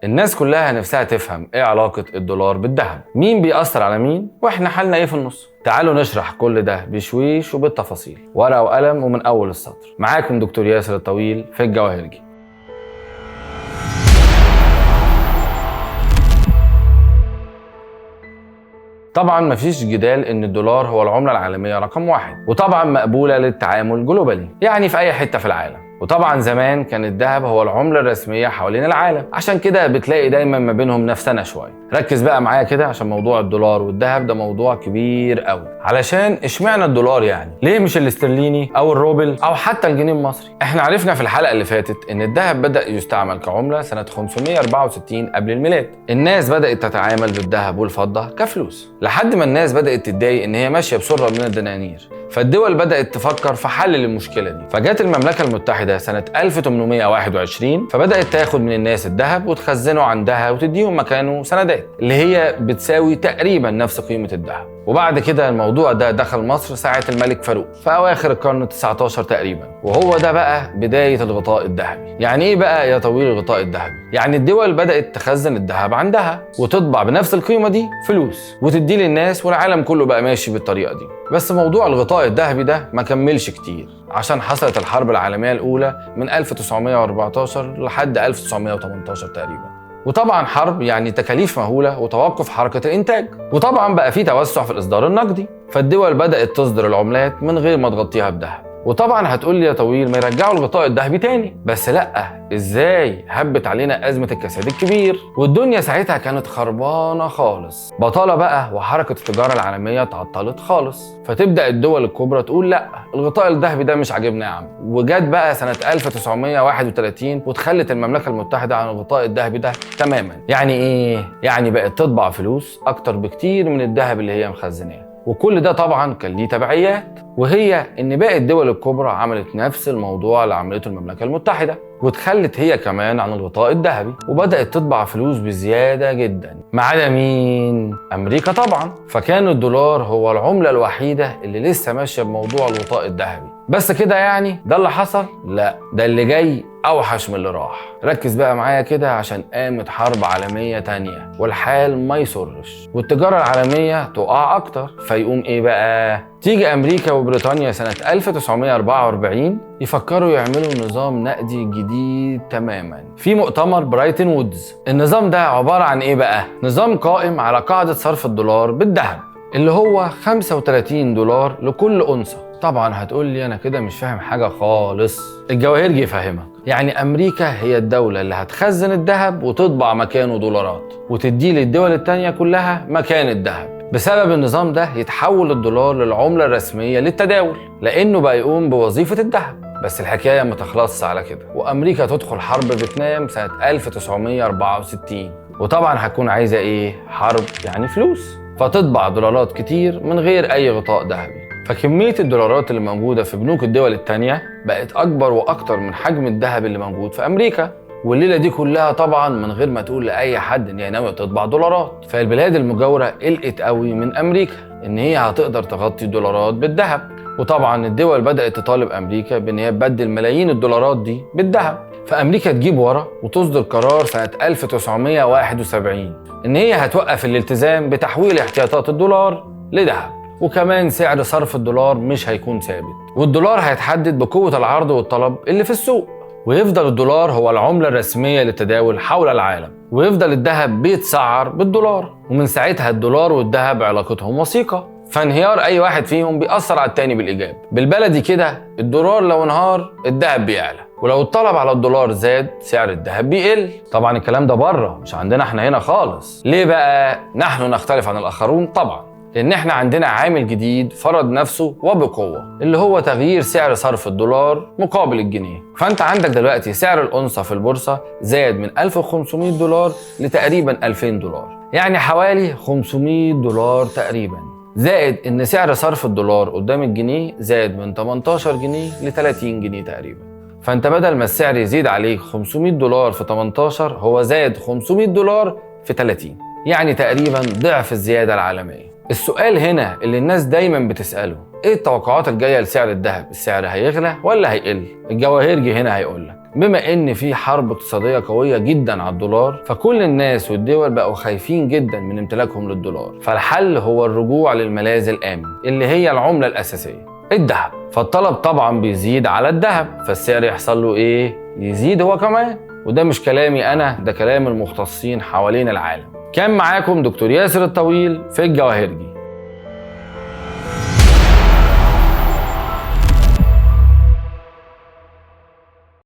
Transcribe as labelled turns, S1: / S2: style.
S1: الناس كلها نفسها تفهم ايه علاقة الدولار بالذهب، مين بيأثر على مين، واحنا حالنا ايه في النص. تعالوا نشرح كل ده بشويش وبالتفاصيل، ورقة وقلم ومن اول السطر. معاكم دكتور ياسر الطويل في الجواهرجي. طبعا مفيش جدال ان الدولار هو العملة العالمية رقم 1، وطبعا مقبولة للتعامل جلوبالي، يعني في اي حتة في العالم. وطبعا زمان كان الذهب هو العملة الرسمية حوالين العالم، عشان كده بتلاقي دايما ما بينهم نفسنا شوية. ركز بقى معايا كده عشان موضوع الدولار والذهب ده موضوع كبير قوي. علشان اشمعنى الدولار يعني؟ ليه مش الاسترليني او الروبل او حتى الجنيه المصري؟ احنا عرفنا في الحلقة اللي فاتت ان الذهب بدأ يستعمل كعملة سنة 564 قبل الميلاد. الناس بدأت تتعامل بالذهب والفضة كفلوس، لحد ما الناس بدأت تتضايق ان هي ماشية بسرعة من الدنانير، فالدول بدأت تفكر في حل للمشكلة دي. فجت المملكة المتحدة سنة 1821، فبدأت تاخد من الناس الذهب وتخزنه عندها وتديهم مكانه سندات اللي هي بتساوي تقريبا نفس قيمة الذهب. وبعد كده الموضوع ده دخل مصر ساعة الملك فاروق في أواخر القرن ال19 تقريبا، وهو ده بقى بداية الغطاء الذهبي. يعني إيه بقى يا طويل الغطاء الذهبي؟ يعني الدول بدأت تخزن الذهب عندها وتطبع بنفس القيمة دي فلوس وتدي للناس، والعالم كله بقى ماشي بالطريقة دي. بس موضوع الغطاء الذهبي ده ما كملش كتير، عشان حصلت الحرب العالمية الأولى من 1914 لحد 1918 تقريبا. وطبعا حرب يعني تكاليف مهولة وتوقف حركة الإنتاج، وطبعا بقى في توسع في الإصدار النقدي، فالدول بدأت تصدر العملات من غير ما تغطيها بذهب. وطبعا هتقول لي يا طويل ما يرجعوا الغطاء الذهبي تاني، بس لا، ازاي؟ هبت علينا أزمة الكساد الكبير، والدنيا ساعتها كانت خربانة خالص، بطالة بقى، وحركة التجارة العالمية تعطلت خالص. فتبدأ الدول الكبرى تقول لا، الغطاء الذهبي ده مش عاجبنا يا عم. وجت بقى سنة 1931 وتخلت المملكة المتحدة عن الغطاء الذهبي ده تماما. يعني ايه؟ يعني بقت تطبع فلوس اكتر بكتير من الذهب اللي هي مخزناه. وكل ده طبعا كان ليه تبعيات، وهي ان باقي الدول الكبرى عملت نفس الموضوع اللي عملته المملكة المتحدة، واتخلت هي كمان عن الغطاء الذهبي وبدأت تطبع فلوس بزيادة جدا. ما عدا مين؟ أمريكا طبعا. فكان الدولار هو العملة الوحيدة اللي لسه ماشية بموضوع الغطاء الذهبي. بس كده يعني ده اللي حصل؟ لا، ده اللي جاي أوحش من اللي راح. ركز بقى معايا كده، عشان قامت حرب عالمية تانية والحال ما يسرش والتجارة العالمية تقع أكتر. فيقوم إيه بقى؟ تيجي أمريكا وبريطانيا سنة 1944 يفكروا يعملوا نظام نقدي جديد تماما في مؤتمر برايتن وودز. النظام ده عبارة عن إيه بقى؟ نظام قائم على قاعدة صرف الدولار بالذهب اللي هو 35 دولار لكل أونصة. طبعا هتقول لي أنا كده مش فاهم حاجة خالص. الجواهرجي يفهمك. يعني أمريكا هي الدولة اللي هتخزن الذهب وتطبع مكانه دولارات وتديه للدول التانية كلها مكان الذهب. بسبب النظام ده يتحول الدولار للعملة الرسمية للتداول، لأنه بقى يقوم بوظيفة الذهب. بس الحكاية ما تخلصش على كده، وأمريكا تدخل حرب فيتنام سنة 1964. وطبعا هتكون عايزة إيه؟ حرب يعني فلوس، فتطبع دولارات كتير من غير أي غطاء ذهبي. فكمية الدولارات اللي موجودة في بنوك الدول التانية بقت أكبر وأكتر من حجم الذهب اللي موجود في أمريكا. والليلة دي كلها طبعا من غير ما تقول لأي حد إن هي ناوية تطبع دولارات. فالبلاد المجاورة قلقت قوي من أمريكا إن هي هتقدر تغطي الدولارات بالذهب. وطبعا الدول بدأت تطالب أمريكا بإن هي تبدل ملايين الدولارات دي بالذهب. فأمريكا تجيب ورا وتصدر قرار سنة 1971 إن هي هتوقف الالتزام بتحويل احتياطات الدولار لذهب، وكمان سعر صرف الدولار مش هيكون ثابت، والدولار هيتحدد بقوة العرض والطلب اللي في السوق. ويفضل الدولار هو العملة الرسمية للتداول حول العالم، ويفضل الذهب بيتسعر بالدولار. ومن ساعتها الدولار والذهب علاقتهم وثيقة، فانهيار أي واحد فيهم بيأثر على التاني بالإيجاب. بالبلدي كده، الدولار لو انهار الذهب بيعلى، ولو الطلب على الدولار زاد سعر الذهب بيقل. طبعا الكلام ده بره، مش عندنا احنا هنا خالص. ليه بقى؟ نحن نختلف عن الآخرون طبعا، لأن احنا عندنا عامل جديد فرض نفسه وبقوة، اللي هو تغيير سعر صرف الدولار مقابل الجنيه. فانت عندك دلوقتي سعر الأونصة في البورصة زاد من 1500 دولار لتقريبا 2000 دولار، يعني حوالي 500 دولار تقريبا. زائد ان سعر صرف الدولار قدام الجنيه زاد من 18 جنيه ل 30 جنيه تقريبا. فانت بدل ما السعر يزيد عليك 500 دولار في 18، هو زاد 500 دولار في 30، يعني تقريبا ضعف الزيادة العالمية. السؤال هنا اللي الناس دايما بتسأله، ايه التوقعات الجاية لسعر الذهب؟ السعر هيغلى ولا هيقل؟ الجواهرجي هنا هيقولك بما ان في حرب اقتصادية قوية جدا على الدولار، فكل الناس والدول بقوا خايفين جدا من امتلاكهم للدولار. فالحل هو الرجوع للملاذ الآمن اللي هي العملة الأساسية الذهب. فالطلب طبعا بيزيد على الذهب، فالسعر يحصل له ايه؟ يزيد هو كمان. وده مش كلامي انا، ده كلام المختصين حوالين العالم. كان معاكم دكتور ياسر الطويل في الجواهرجي.